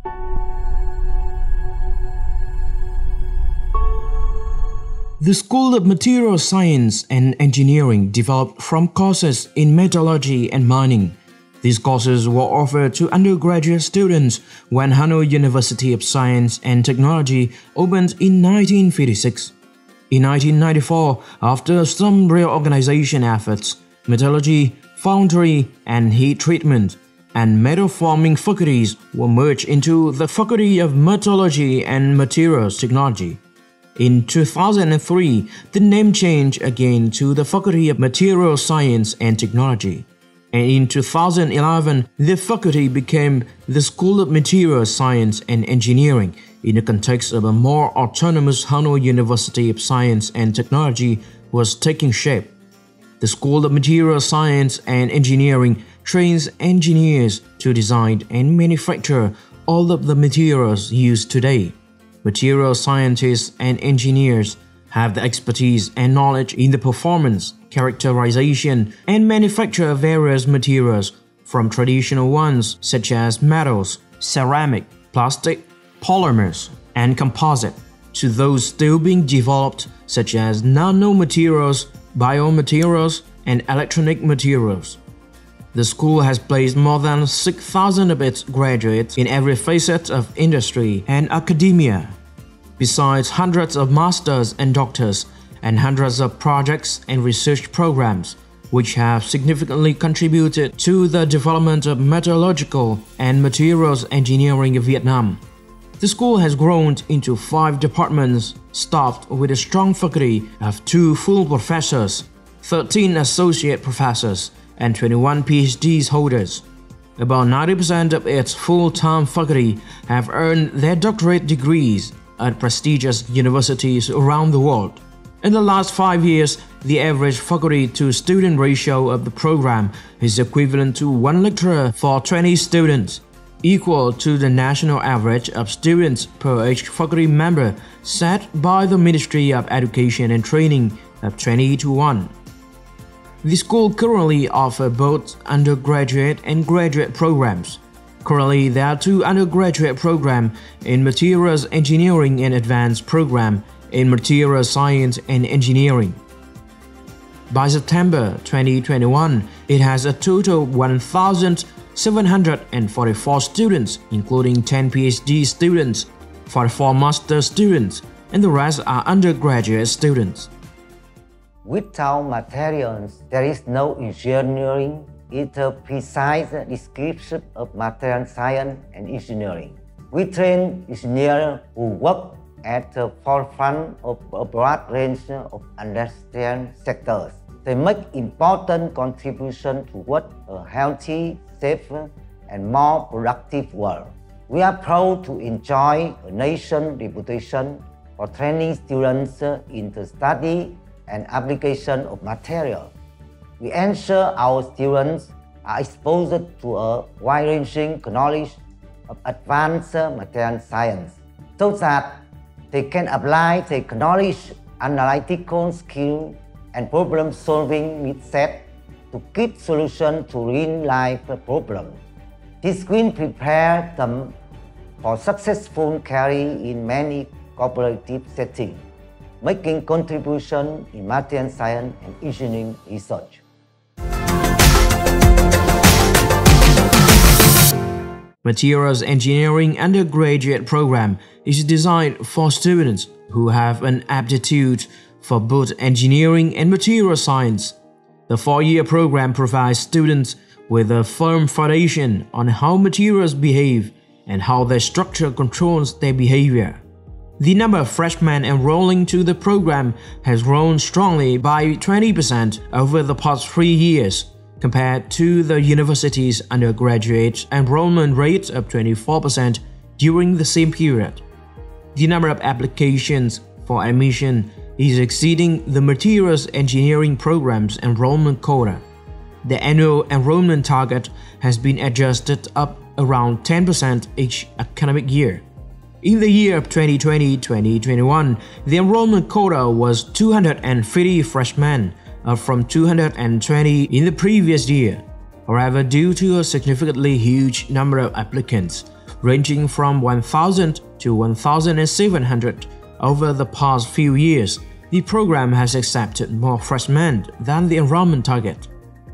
The School of Material Science and Engineering developed from courses in metallurgy and mining. These courses were offered to undergraduate students when Hanoi University of Science and Technology opened in 1956. In 1994, after some reorganization efforts, metallurgy, foundry, and heat treatment, and metal forming faculties were merged into the Faculty of Metallurgy and Materials Technology. In 2003, the name changed again to the Faculty of Material Science and Technology. And in 2011, the faculty became the School of Material Science and Engineering in the context of a more autonomous Hanoi University of Science and Technology was taking shape. The School of Material Science and Engineering trains engineers to design and manufacture all of the materials used today. Material scientists and engineers have the expertise and knowledge in the performance, characterization, and manufacture of various materials, from traditional ones such as metals, ceramic, plastic, polymers, and composite, to those still being developed such as nanomaterials, biomaterials, and electronic materials. The school has placed more than 6,000 of its graduates in every facet of industry and academia, besides hundreds of masters and doctors, and hundreds of projects and research programs, which have significantly contributed to the development of metallurgical and materials engineering in Vietnam. The school has grown into 5 departments, staffed with a strong faculty of 2 full professors, 13 associate professors, and 21 PhD holders. About 90% of its full-time faculty have earned their doctorate degrees at prestigious universities around the world. In the last 5 years, the average faculty-to-student ratio of the program is equivalent to 1 lecturer for 20 students, equal to the national average of students per each faculty member set by the Ministry of Education and Training of 20 to 1. The school currently offers both undergraduate and graduate programs. Currently, there are 2 undergraduate programs in Materials Engineering and Advanced Program in Materials Science and Engineering. By September 2021, it has a total of 1,744 students, including 10 PhD students, 44 master students, and the rest are undergraduate students. Without materials, there is no engineering. It's a precise description of material science and engineering. We train engineers who work at the forefront of a broad range of industrial sectors. They make important contributions toward a healthy, safer, and more productive world. We are proud to enjoy a nation's reputation for training students in the study and application of material. We ensure our students are exposed to a wide-ranging knowledge of advanced material science so that they can apply their knowledge, analytical skill, and problem-solving mindset to give solutions to real-life problems. This will prepare them for successful career in many cooperative settings, making contributions in material science and engineering research. Materials Engineering undergraduate program is designed for students who have an aptitude for both engineering and material science. The 4-year program provides students with a firm foundation on how materials behave and how their structure controls their behavior. The number of freshmen enrolling to the program has grown strongly by 20% over the past 3 years, compared to the university's undergraduate enrollment rate of 24% during the same period. The number of applications for admission is exceeding the materials engineering program's enrollment quota. The annual enrollment target has been adjusted up around 10% each academic year. In the year of 2020-2021, the enrollment quota was 250 freshmen, up from 220 in the previous year. However, due to a significantly huge number of applicants, ranging from 1,000 to 1,700 over the past few years. The program has accepted more freshmen than the enrollment target.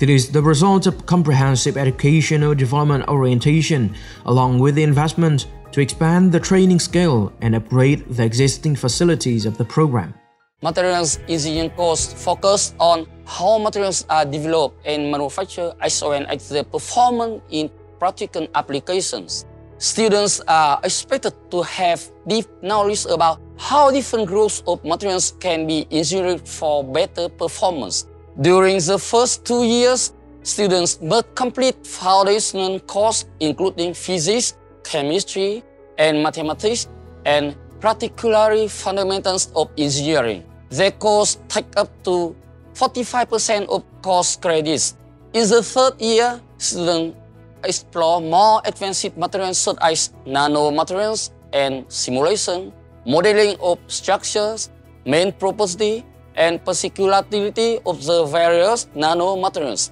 It is the result of comprehensive educational development orientation, along with the investment to expand the training scale and upgrade the existing facilities of the program. Materials engineering course focus on how materials are developed and manufactured as well as their performance in practical applications. Students are expected to have deep knowledge about how different groups of materials can be engineered for better performance. During the first 2 years, students must complete foundational courses including physics, chemistry, and mathematics, and particularly fundamentals of engineering. Their course take up to 45% of course credits. In the third year, students explore more advanced materials such as nanomaterials and simulation, modeling of structures, main property, and particularity of the various nanomaterials.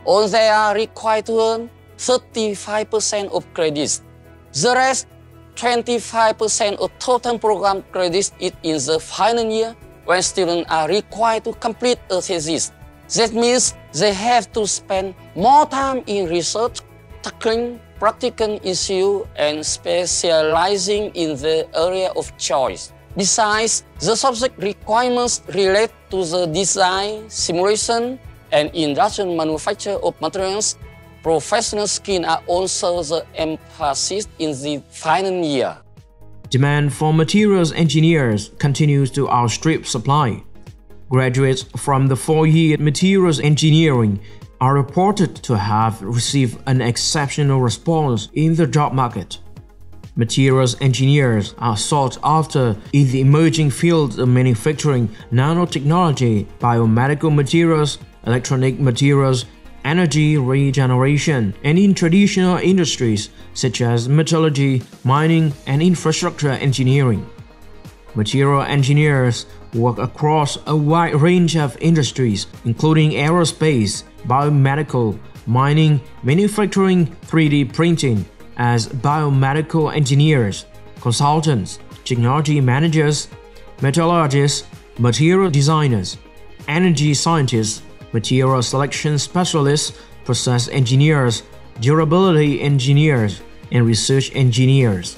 All they are required to earn 35% of credits. The rest, 25% of total program credits is in the final year when students are required to complete a thesis. That means they have to spend more time in research, tackling practical issues, and specializing in the area of choice. Besides, the subject requirements relate to the design, simulation, and industrial manufacture of materials. Professional skills are also the emphasis in the final year. Demand for materials engineers continues to outstrip supply. Graduates from the 4-year materials engineering are reported to have received an exceptional response in the job market. Materials engineers are sought after in the emerging fields of manufacturing, nanotechnology, biomedical materials, electronic materials, energy regeneration, and in traditional industries such as metallurgy, mining, and infrastructure engineering. Material engineers work across a wide range of industries, including aerospace, biomedical, mining, manufacturing, 3D printing, as biomedical engineers, consultants, technology managers, metallurgists, material designers, energy scientists, material selection specialists, process engineers, durability engineers, and research engineers.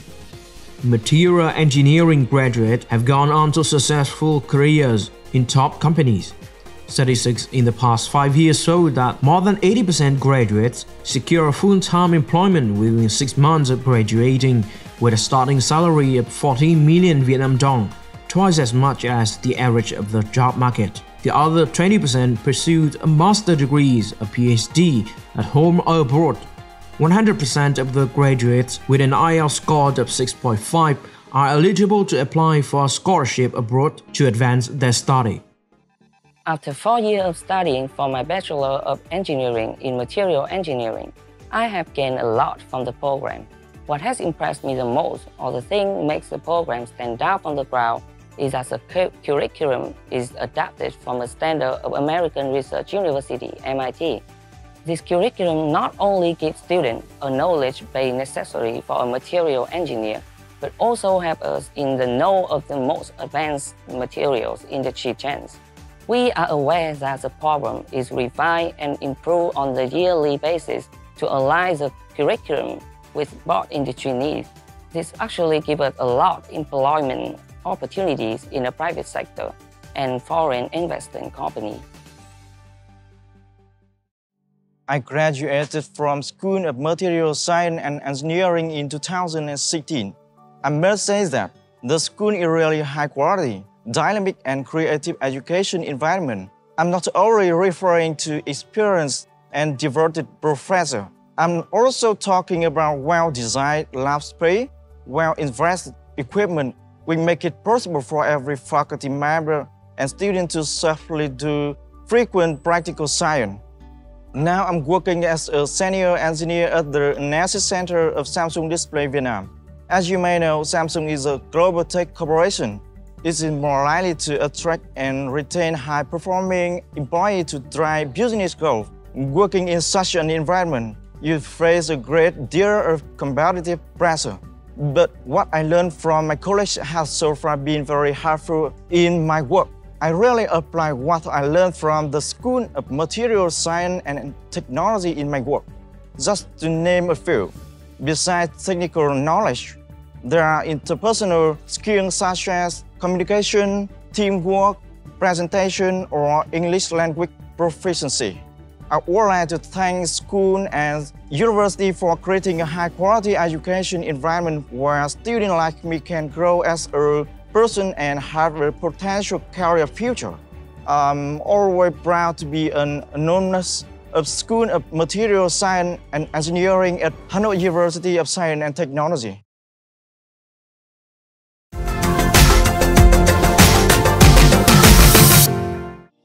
Material engineering graduates have gone on to successful careers in top companies. Statistics in the past 5 years show that more than 80% graduates secure full-time employment within 6 months of graduating, with a starting salary of 14 million Vietnam dong, twice as much as the average of the job market. The other 20% pursued a master's degrees, a PhD, at home or abroad. 100% of the graduates with an IELTS score of 6.5 are eligible to apply for a scholarship abroad to advance their study. After 4 years of studying for my Bachelor of Engineering in Material Engineering, I have gained a lot from the program. What has impressed me the most, or the thing makes the program stand out on the ground, is that the curriculum is adapted from a standard of American Research University, MIT. This curriculum not only gives students a knowledge base necessary for a material engineer, but also helps us in the know of the most advanced materials in the cheap chains. We are aware that the program is refined and improved on the yearly basis to align the curriculum with what industry needs. This actually gives us a lot of employment opportunities in the private sector and foreign investment companies. I graduated from School of Material Science and Engineering in 2016. I must say that the school is really high quality, dynamic and creative education environment. I'm not only referring to experienced and devoted professors. I'm also talking about well-designed lab space, well-invested equipment, which make it possible for every faculty member and student to safely do frequent practical science. Now I'm working as a senior engineer at the Analysis Center of Samsung Display Vietnam. As you may know, Samsung is a global tech corporation. It is more likely to attract and retain high-performing employees to drive business growth. Working in such an environment you face a great deal of competitive pressure. But what I learned from my college has so far been very helpful in my work. I really apply what I learned from the School of Material Science and Technology in my work. Just to name a few, besides technical knowledge, there are interpersonal skills such as communication, teamwork, presentation, or English language proficiency. I would like to thank school and university for creating a high-quality education environment where students like me can grow as a person and have a potential career future. I'm always proud to be an alumnus of School of Material Science and Engineering at Hanoi University of Science and Technology.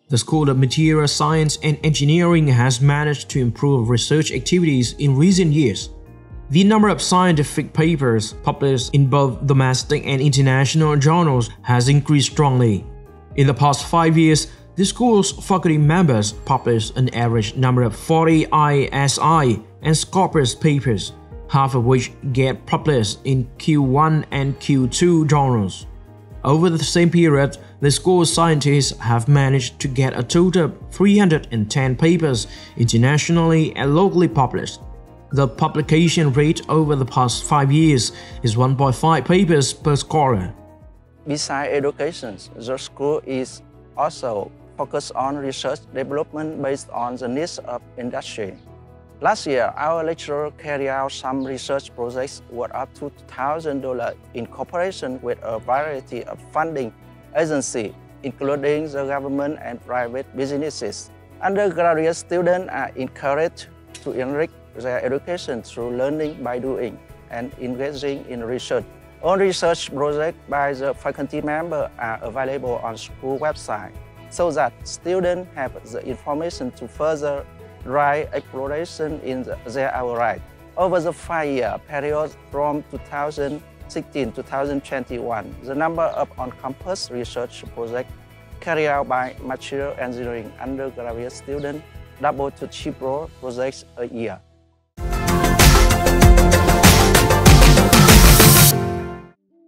The School of Material Science and Engineering has managed to improve research activities in recent years. The number of scientific papers published in both domestic and international journals has increased strongly. In the past 5 years, the school's faculty members published an average number of 40 ISI and Scopus papers, half of which get published in Q1 and Q2 journals. Over the same period, the school's scientists have managed to get a total of 310 papers internationally and locally published. The publication rate over the past 5 years is 1.5 papers per scholar. Besides education, the school is also focused on research development based on the needs of industry. Last year, our lecturer carried out some research projects worth up to $2,000 in cooperation with a variety of funding agencies, including the government and private businesses. Undergraduate students are encouraged to enrich their education through learning by doing and engaging in research. All research projects by the faculty member are available on school website so that students have the information to further drive exploration in their area. Over the 5-year period from 2016 to 2021, the number of on-campus research projects carried out by material engineering undergraduate students doubled to triple projects a year.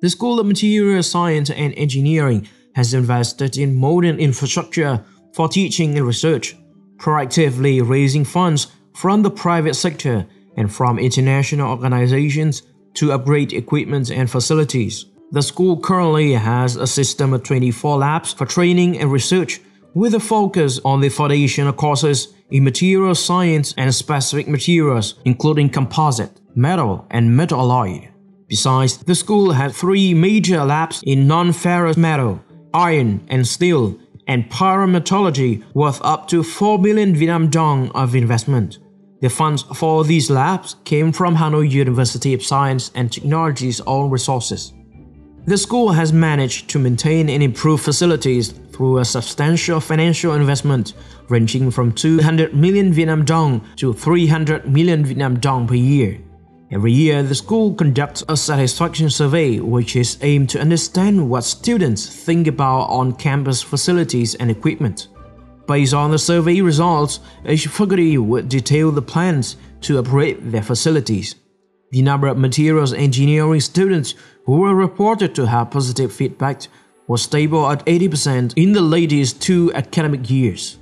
The School of Material Science and Engineering has invested in modern infrastructure for teaching and research, proactively raising funds from the private sector and from international organizations to upgrade equipment and facilities. The school currently has a system of 24 labs for training and research, with a focus on the foundational courses in material science and specific materials, including composite, metal, and metal alloy. Besides, the school has 3 major labs in non-ferrous metal, iron and steel, and pyrometallurgy worth up to 4 billion Vietnam dong of investment. The funds for these labs came from Hanoi University of Science and Technology's own resources. The school has managed to maintain and improve facilities through a substantial financial investment ranging from 200 million Vietnam dong to 300 million Vietnam dong per year. Every year, the school conducts a satisfaction survey which is aimed to understand what students think about on-campus facilities and equipment. Based on the survey results, each faculty would detail the plans to upgrade their facilities. The number of materials engineering students who were reported to have positive feedback was stable at 80% in the latest 2 academic years.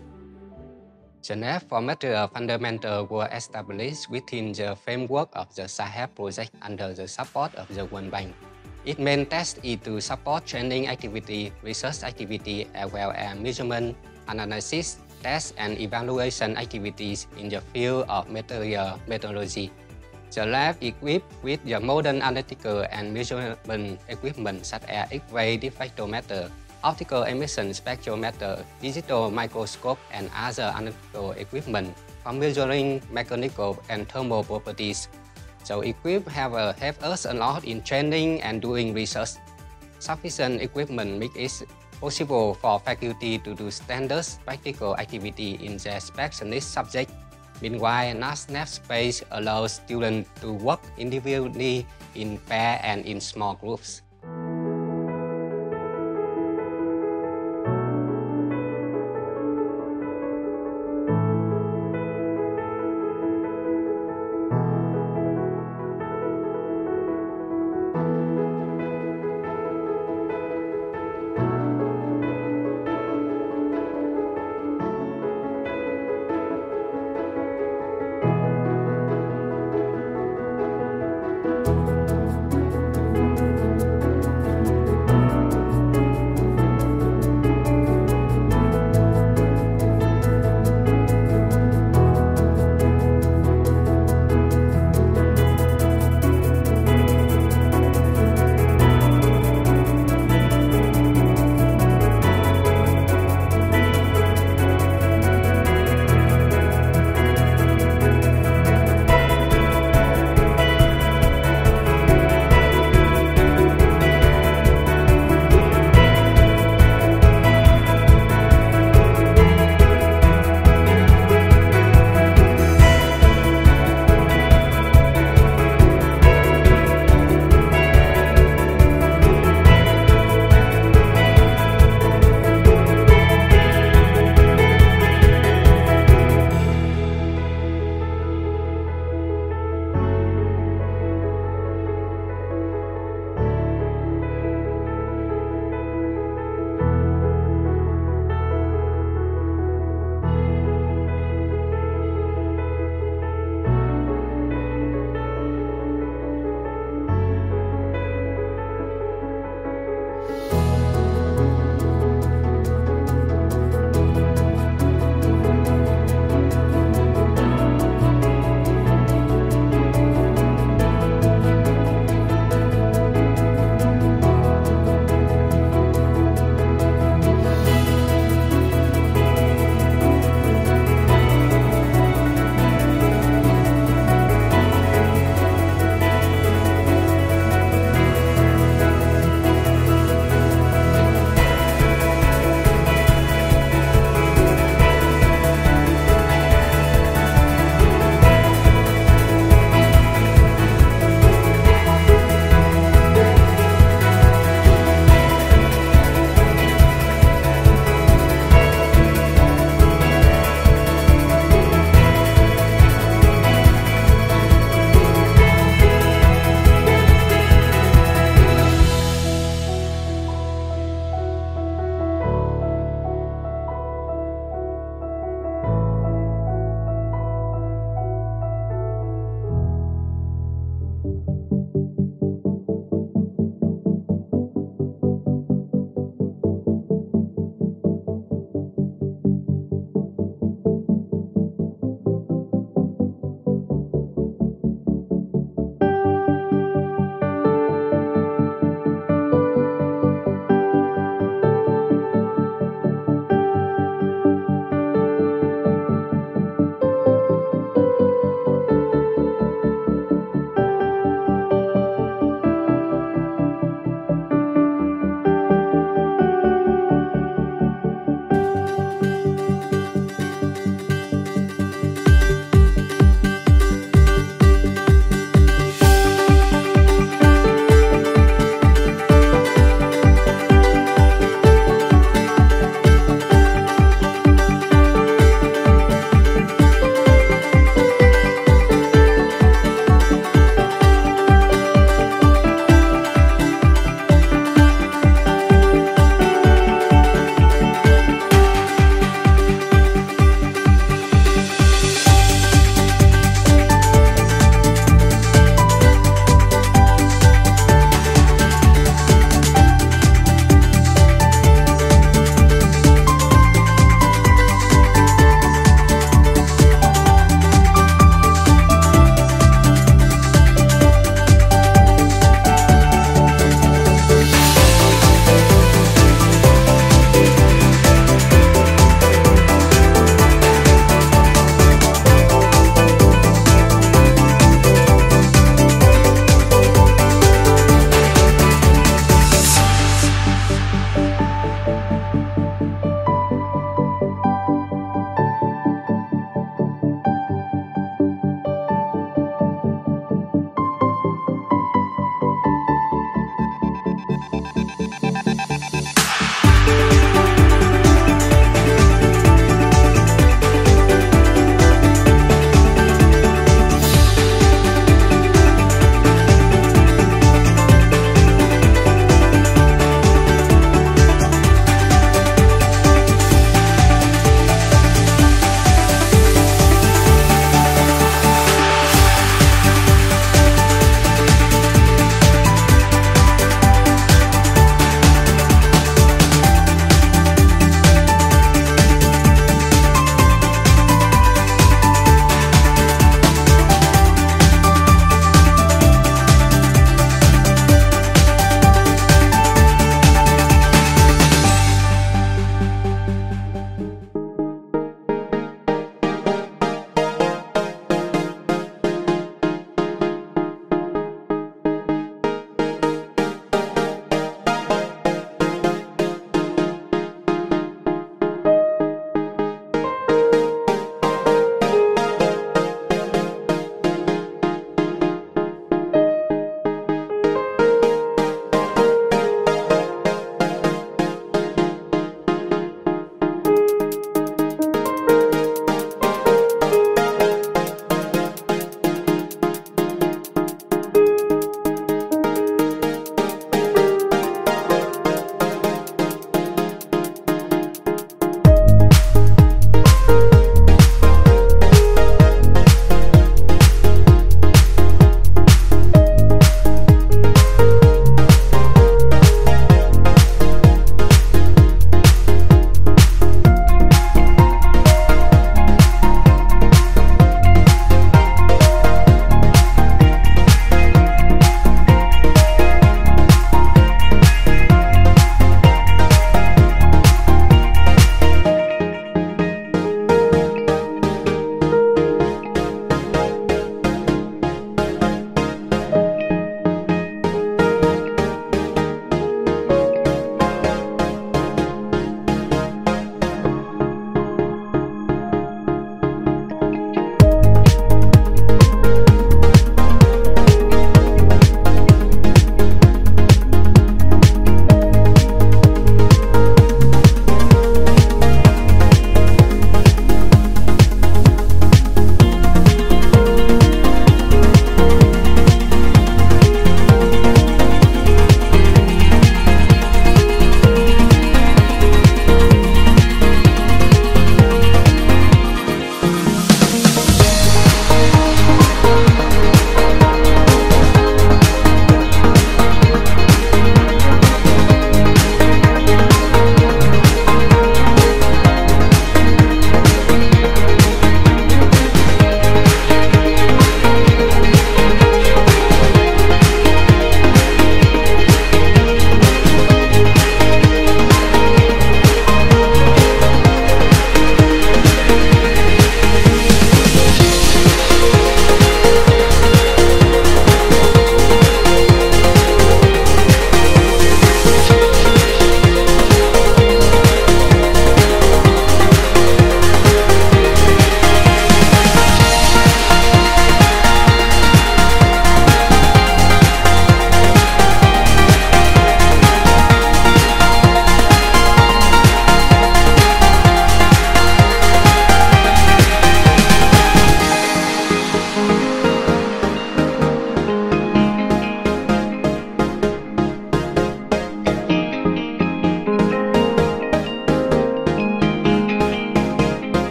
The need for material fundamentals were established within the framework of the Sahel project under the support of the World Bank. Its main task is to support training activity, research activity, as well as measurement, analysis, test, and evaluation activities in the field of material methodology. The lab equipped with the modern analytical and measurement equipment such as X-ray diffractometer, optical emission spectrometer, digital microscope, and other analytical equipment for measuring mechanical and thermal properties. So equipment have helped us a lot in training and doing research. Sufficient equipment makes it possible for faculty to do standard practical activity in their specialist subject. Meanwhile, NASNAP space allows students to work individually, in pair, and in small groups.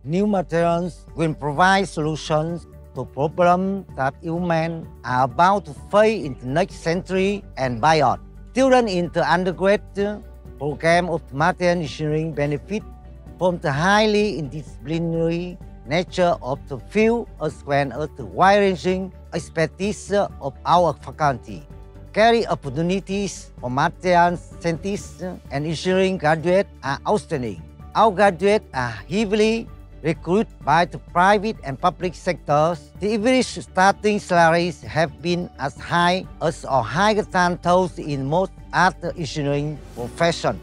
new materials will provide solutions to problems that humans are about to face in the next century and beyond. Students in the undergraduate program of material engineering benefit from the highly interdisciplinary nature of the field as well as the wide-ranging expertise of our faculty. Career opportunities for materials scientists and engineering graduates are outstanding. Our graduates are heavily recruited by the private and public sectors. The average starting salaries have been as high as or higher than those in most other engineering professions.